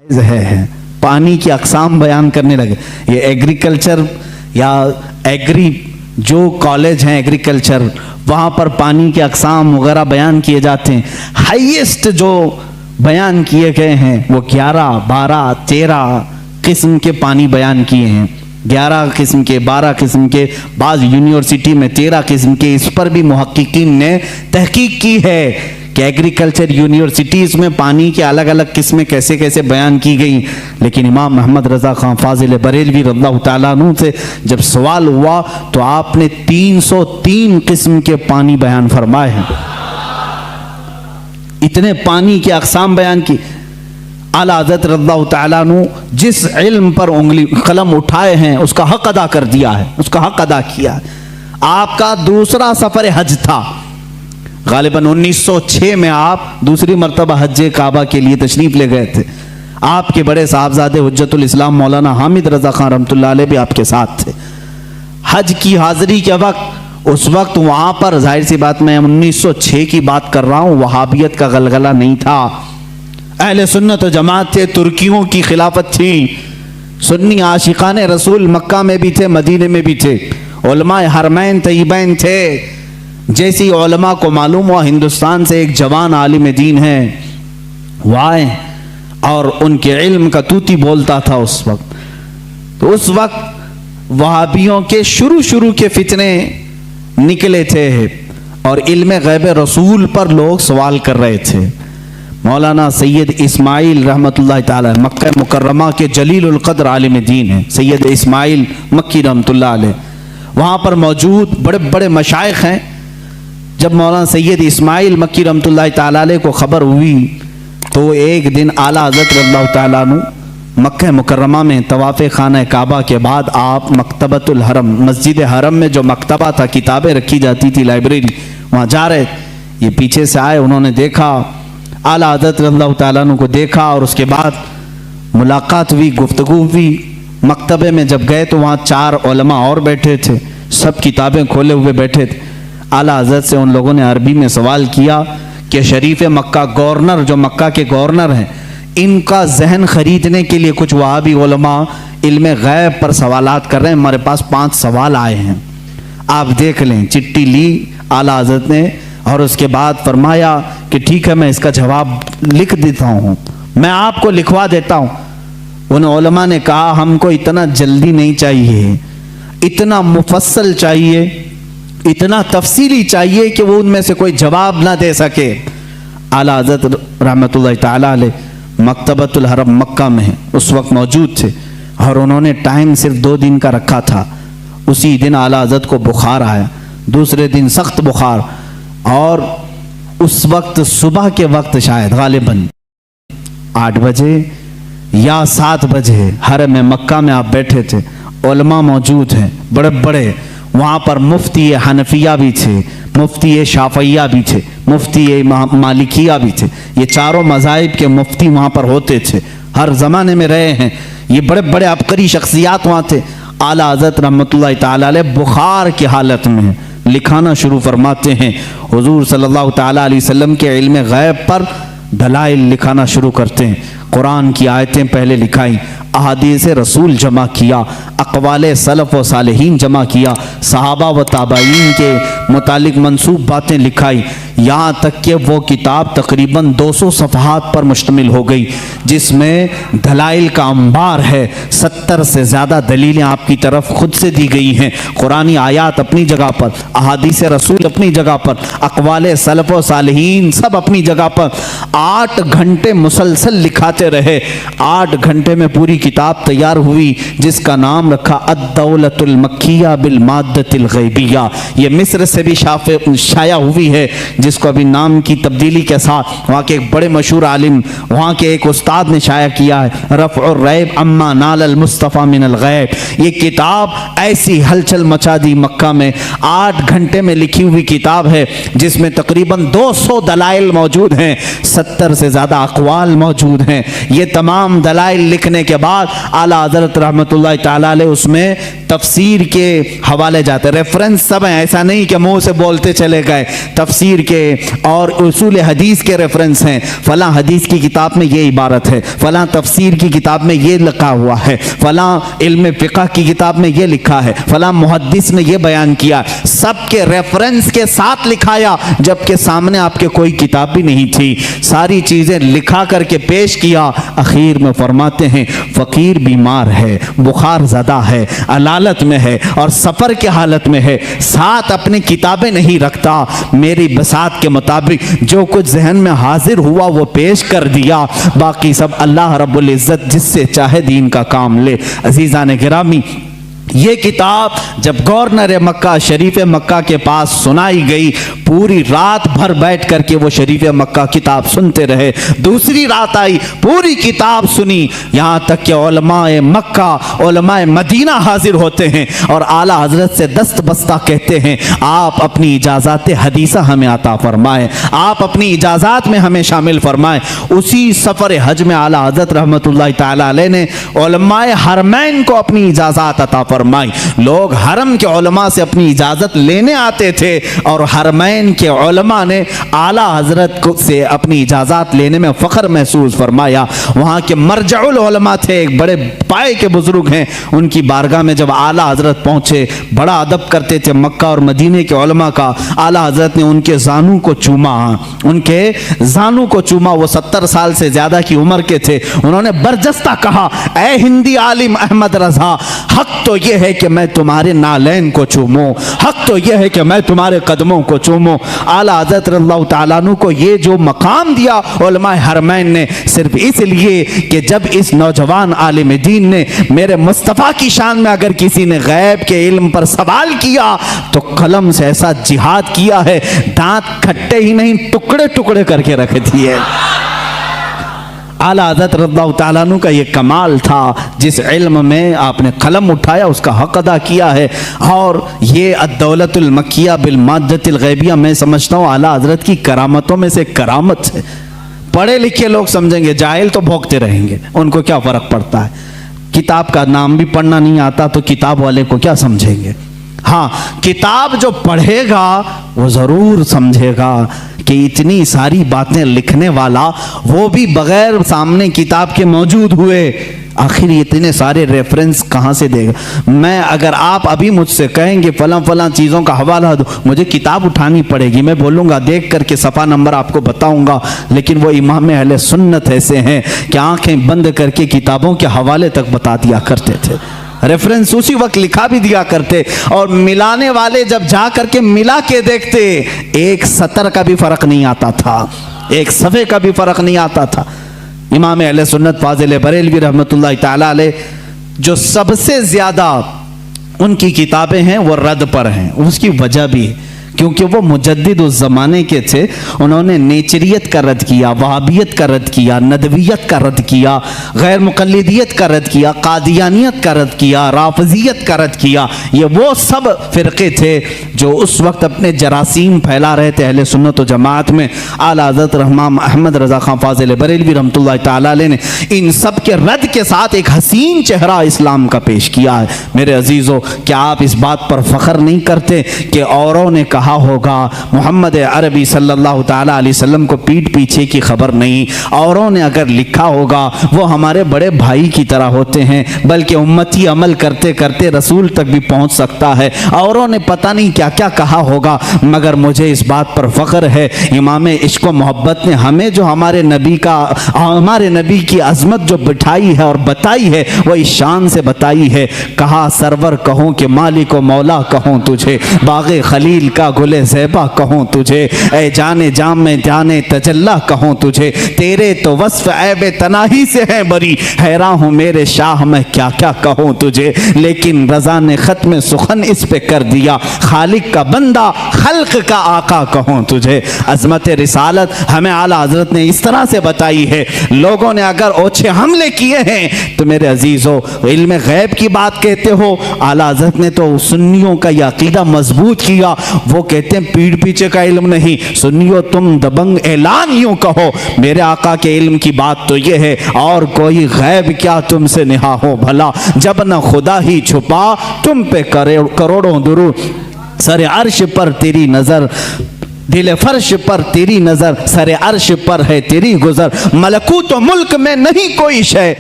है पानी की अक़साम बयान करने लगे। ये एग्रीकल्चर या एग्री जो कॉलेज हैं एग्रीकल्चर, वहाँ पर पानी के अक़साम वगैरह बयान किए जाते हैं। हाईएस्ट जो बयान किए गए हैं वो 11, 12, 13 किस्म के पानी बयान किए हैं। 11 किस्म के, 12 किस्म के, बाज़ यूनिवर्सिटी में 13 किस्म के। इस पर भी मुहक्किकीन ने तहकीक की है कि एग्रीकल्चर यूनिवर्सिटीज़ में पानी के अलग अलग किस्में कैसे कैसे बयान की गई। लेकिन इमाम मोहम्मद रज़ा ख़ान फ़ाज़िल बरेलवी रज़ियल्लाहु ताला अन्हु से जब सवाल हुआ तो आपने 303 किस्म के पानी बयान फरमाए हैं। इतने पानी के अक़साम बयान की। आला हज़रत रज़ियल्लाहु ताला अन्हु जिस इल्म पर उंगली कलम उठाए हैं उसका हक अदा कर दिया है, उसका हक अदा किया है। आपका दूसरा सफ़र हज था। गालिबन 1906 में आप दूसरी मरतबा हज्जे काबा के लिए तशरीफ़ ले गए थे। आपके बड़े साहबजादे हुज्जतुल इस्लाम मौलाना हामिद रज़ा ख़ान रहमतुल्लाह अलैह भी आपके साथ थे। हज की हाज़िरी के वक्त, उस वक्त वहाँ पर जाहिर सी बात, मैं 1906 की बात कर रहा हूँ, वहाबियत का गलगला नहीं था। अहले सुन्नत व जमात थे, तुर्कियों की खिलाफत थी। सुन्नी आशिकाने रसूल मक्का में भी थे, मदीने में भी थे। उलमाए हरमैन तय्यबैन थे। जैसी उलमा को मालूम हुआ हिंदुस्तान से एक जवान आलिम दीन है, वो आए और उनके इल्म का तूती बोलता था उस वक्त। तो उस वक्त वहाबियों के शुरू के फितने निकले थे और इल्म गैब रसूल पर लोग सवाल कर रहे थे। मौलाना सैयद इस्माइल रहमतुल्लाह ताला मक्का मुकर्रमा के जलीलुल कद्र आलिम दीन है, सैयद इस्माइल मक्की रहमतुल्लाह अलैह, वहाँ पर मौजूद बड़े बड़े मशाइख हैं। जब मौलाना सैयद इस्माइल मक्की रहमतुल्लाह ताला अलैह को खबर हुई तो एक दिन आला हज़रत रज़ियल्लाहु ताला अन्हु मक्का मुकर्रमा में तवाफ़े खाना काबा के बाद आप मकतबतुल हरम, मस्जिद हरम में जो मकतबा था, किताबें रखी जाती थी, लाइब्रेरी, वहाँ जा रहे। ये पीछे से आए, उन्होंने देखा, आला हज़रत रज़ियल्लाहु ताला अन्हु को देखा और उसके बाद मुलाकात हुई, गुफ्तगू हुई। मकतबे में जब गए तो वहाँ 4 उलमा और बैठे थे, सब किताबें खोले हुए बैठे थे। आला हज़रत से उन लोगों ने अरबी में सवाल किया कि शरीफ मक्का गवर्नर, जो मक्का के गवर्नर हैं, इनका जहन खरीदने के लिए कुछ वहाबी उलमा इल्म गैब पर सवालात कर रहे हैं, हमारे पास 5 सवाल आए हैं, आप देख लें। चिट्ठी ली आला हज़रत ने और उसके बाद फरमाया कि ठीक है, मैं इसका जवाब लिख देता हूँ, मैं आपको लिखवा देता हूँ। उन उलमा ने कहा हमको इतना जल्दी नहीं चाहिए, इतना मुफस्सल चाहिए, इतना तफसीली चाहिए कि वो उनमें से कोई जवाब ना दे सके। आला हज़रत रहमतुल्लाह ताला अलैह मकतबतुल हरम मक्का में उस वक्त मौजूद थे और उन्होंने टाइम सिर्फ 2 दिन का रखा था। उसी दिन आला हज़रत को बुखार आया, दूसरे दिन सख्त बुखार, और उस वक्त सुबह के वक्त शायद गालिबन 8 बजे या 7 बजे हरम मक्का में आप बैठे थे, उलमा मौजूद हैं बड़े बड़े। वहाँ पर मुफ्ती हनफिया भी थे, मुफ्ती शाफिया भी थे, मुफ्ती मालिकिया भी थे। ये चारों मज़ाहिब के मुफ्ती वहाँ पर होते थे, हर ज़माने में रहे हैं। ये बड़े बड़े अबकरी शख्सियात वहाँ थे। आला हज़रत रहमतुल्लाह ताला अलैह बुखार की हालत में लिखाना शुरू फरमाते हैं। हुज़ूर सल्लल्लाहु ताला अलैहि वसल्लम के इल्म गैब पर दलाइल लिखाना शुरू करते हैं। कुरान की आयतें पहले लिखाई, अहादीस रसूल जमा किया, अक़वाले सलफ़ व सालिहीन जमा किया, सहाबा व ताबईन के मुतालिक मंसूब बातें लिखाई। यहाँ तक कि वो किताब तकरीबन 200 सफ़हात पर मुश्तमिल हो गई, जिसमें दलाइल का अंबार है। 70 से ज़्यादा दलीलें आपकी तरफ खुद से दी गई हैं। कुरानी आयात अपनी जगह पर, अहादीस रसूल अपनी जगह पर, अक़वाले सलफ़ व सालिहीन सब अपनी जगह पर। 8 घंटे मुसलसल लिखाते रहे। 8 घंटे में पूरी किताब तैयार हुई, जिसका नाम रखा अद-दौलतुल मक्किया बिल माद्दतिल गैबिया। ये मिस्र से भी शाया हुई है, जिसको अभी नाम की तब्दीली के साथ वहाँ के एक बड़े मशहूर आलिम, वहाँ के एक उस्ताद ने शाया किया है, रफ़उर रैब अम्मा नालल मुस्तफ़ा मिनल गैब। ये किताब ऐसी हलचल मचा दी मक्का में। 8 घंटे में लिखी हुई किताब है, जिसमें तकरीबन 200 दलाइल मौजूद हैं, 70 से ज़्यादा अक़वाल मौजूद हैं। ये तमाम दलाइल लिखने के बाद आला हज़रत रहमतुल्लाह ताला अलैह उसमें तफसीर के हवाले जाते, रेफरेंस सब हैं, ऐसा नहीं कि मुंह से बोलते चले गए। तफसीर के और उसूल हदीस के रेफरेंस हैं, फलां हदीस की किताब में ये इबारत है, फलां तफसीर की किताब में ये लिखा हुआ है, फलां इल्म फ़िक़्ह की किताब में ये लिखा है, फलां मुहद्दिस ने ये बयान किया। सबके रेफरेंस के साथ लिखाया, जबकि सामने आपके कोई किताब भी नहीं थी। सारी चीज़ें लिखा करके पेश किया। आखिर में फरमाते हैं फ़कीर बीमार है, बुखार ज़दा है, अलालत में है और सफ़र के हालत में है, साथ अपनी किताबें नहीं रखता। मेरी बसात के मुताबिक जो कुछ जहन में हाजिर हुआ वो पेश कर दिया, बाकी सब अल्लाह रब्बुल इज़्ज़त जिससे चाहे दीन का काम ले। अज़ीज़ान गिरामी, ये किताब जब गवर्नर मक्का शरीफ मक्का के पास सुनाई गई, पूरी रात भर बैठ करके वो शरीफ मक्का किताब सुनते रहे। दूसरी रात आई, पूरी किताब सुनी, यहाँ तक कि उलमाए मक्का उलमाए मदीना हाजिर होते हैं और आला हजरत से दस्त बस्ता कहते हैं आप अपनी इजाज़ात हदीसा हमें अता फरमाएं, आप अपनी इजाज़ात में हमें शामिल फरमाएं। उसी सफ़र हज में आला हजरत रहमतुल्लाह ताला अलैह ने उलमाए हरमैन को अपनी इजाज़ात अता फरमाई। लोग हरम के उलमा से अपनी इजाजत लेने आते थे और हरमैन के उलमा ने आला हजरत को से अपनी इजाजत लेने में फख्र महसूस फरमाया। वहाँ के मरजउल उलमा थे, एक बड़े पाए के बुजुर्ग हैं, उनकी बारगाह में जब आला हजरत पहुँचे, बड़ा अदब करते थे मक्का और मदीने के उलमा का। आला हजरत ने उनके जानू को चूमा, उनके जानू को चूमा। वो 70 साल से ज़्यादा की उम्र के थे। उन्होंने बरजस्ता कहा, ए हिंदी आलिम अहमद रज़ा, हक तो यह है कि मैं तुम्हारे नालैन को चूमूं, हक तो यह है कि मैं तुम्हारे कदमों को चूमूं। आला हज़रत रज़ियल्लाहु ताला अन्हु को ये जो मकाम दिया उलमाए हरमैन ने, सिर्फ इसलिए कि जब इस नौजवान आलिम दीन ने मेरे मुस्तफ़ा की शान में अगर किसी ने गैब के इल्म पर सवाल किया तो कलम से ऐसा जिहाद किया है, दांत खट्टे ही नहीं टुकड़े टुकड़े करके रख दिए। आला हज़रत रज़ियल्लाहु ताला अन्हु का ये कमाल था, जिस इल्म में आपने कलम उठाया उसका हक अदा किया है। और ये अद्दौलतुल मक्किया बिल माद्दतिल गैबिया, मैं समझता हूँ आला हज़रत की करामतों में से करामत है। पढ़े लिखे लोग समझेंगे, जाहिल तो भोंकते रहेंगे, उनको क्या फ़र्क पड़ता है। किताब का नाम भी पढ़ना नहीं आता तो किताब वाले को क्या समझेंगे। हाँ, किताब जो पढ़ेगा वो ज़रूर समझेगा कि इतनी सारी बातें लिखने वाला वो भी बगैर सामने किताब के मौजूद हुए, आखिर इतने सारे रेफरेंस कहाँ से देगा। मैं अगर आप अभी मुझसे कहेंगे फलां फलां चीज़ों का हवाला दो, मुझे किताब उठानी पड़ेगी, मैं बोलूँगा देख करके सफ़ा नंबर आपको बताऊँगा। लेकिन वो इमाम अहले सुन्नत ऐसे हैं कि आँखें बंद करके किताबों के हवाले तक बता दिया करते थे, रेफरेंस उसी वक्त लिखा भी दिया करते। और मिलाने वाले जब जा करके मिला के देखते, एक सतर का भी फर्क नहीं आता था, एक सफ़े का भी फर्क नहीं आता था। इमाम अहले सुन्नत फाजिल बरेलवी रहमतुल्लाह ताला अलैह, जो सबसे ज़्यादा उनकी किताबें हैं वो रद पर हैं। उसकी वजह भी है क्योंकि वो मुजद्दिद उस ज़माने के थे। उन्होंने नेचरियत का रद्द किया, वहाबियत का रद्द किया, नदवियत का रद्द किया, गैर मुक़ल्लिदियत का रद्द किया, कादियानियत का रद्द किया, राफ़िज़ियत का रद्द किया। ये वो सब फ़िरक़े थे जो उस वक्त अपने जरासीम फैला रहे थे अहले सुन्नत व जमात में। आला हज़रत रहमान अहमद रज़ा ख़ान फ़ाज़िल बरेलवी रहमतुल्लाह ताला अलैह ने इन सब के रद्द के साथ एक हसीन चेहरा इस्लाम का पेश किया है। मेरे अजीज़ों, क्या आप इस बात पर फ़ख्र नहीं करते कि औरों ने कहा होगा मोहम्मद अरबी सल्लल्लाहु ताला अलैहि वसल्लम को पीठ पीछे की खबर नहीं, औरों ने अगर लिखा होगा वो हमारे बड़े भाई की तरह होते हैं, बल्कि उम्मती अमल करते करते रसूल तक भी पहुंच सकता है। औरों ने पता नहीं क्या क्या कहा होगा, मगर मुझे इस बात पर फ़ख्र है इमाम इश्क व मोहब्बत ने हमें जो हमारे नबी की अजमत जो बिठाई है और बताई है वो इस शान से बताई है। कहा सरवर कहूँ कि मालिक व मौला कहूँ तुझे, बाग़े खलील का गुले ज़ैबा कहूँ तुझे, ए जाने जाम में जाने तजल्ला कहूँ तुझे, तेरे तो वस्फ़ ऐब तनाही से है बरी, हैरान हूँ मेरे शाह मैं क्या क्या कहूँ तुझे। लेकिन रज़ा ने ख़त्म सुखन इस पे कर दिया, खालिक का बंदा खल्क का आका कहूँ तुझे। अजमत रिसालत हमें आला हजरत ने इस तरह से बताई है। लोगों ने अगर ओछे हमले किए हैं तो मेरे अजीज़ों, इल्म गैब की बात कहते हो, आला हजरत ने तो सुन्नियों का यह अकीदा मजबूत किया। वो कहते हैं पीठ पीछे का इल्म नहीं, सुन्नियों तुम दबंग ऐलान यूं कहो, मेरे आका के इल्म की बात तो ये है, और कोई गैब क्या तुमसे निहा हो भला, जब न खुदा ही छुपा तुम पे करोड़ों दुरूद, सरे अर्श पर तेरी नजर, दिल फर्श पर तेरी नजर, सरे अर्श पर है तेरी गुजर, मलकूत मुल्क में नहीं कोई शय।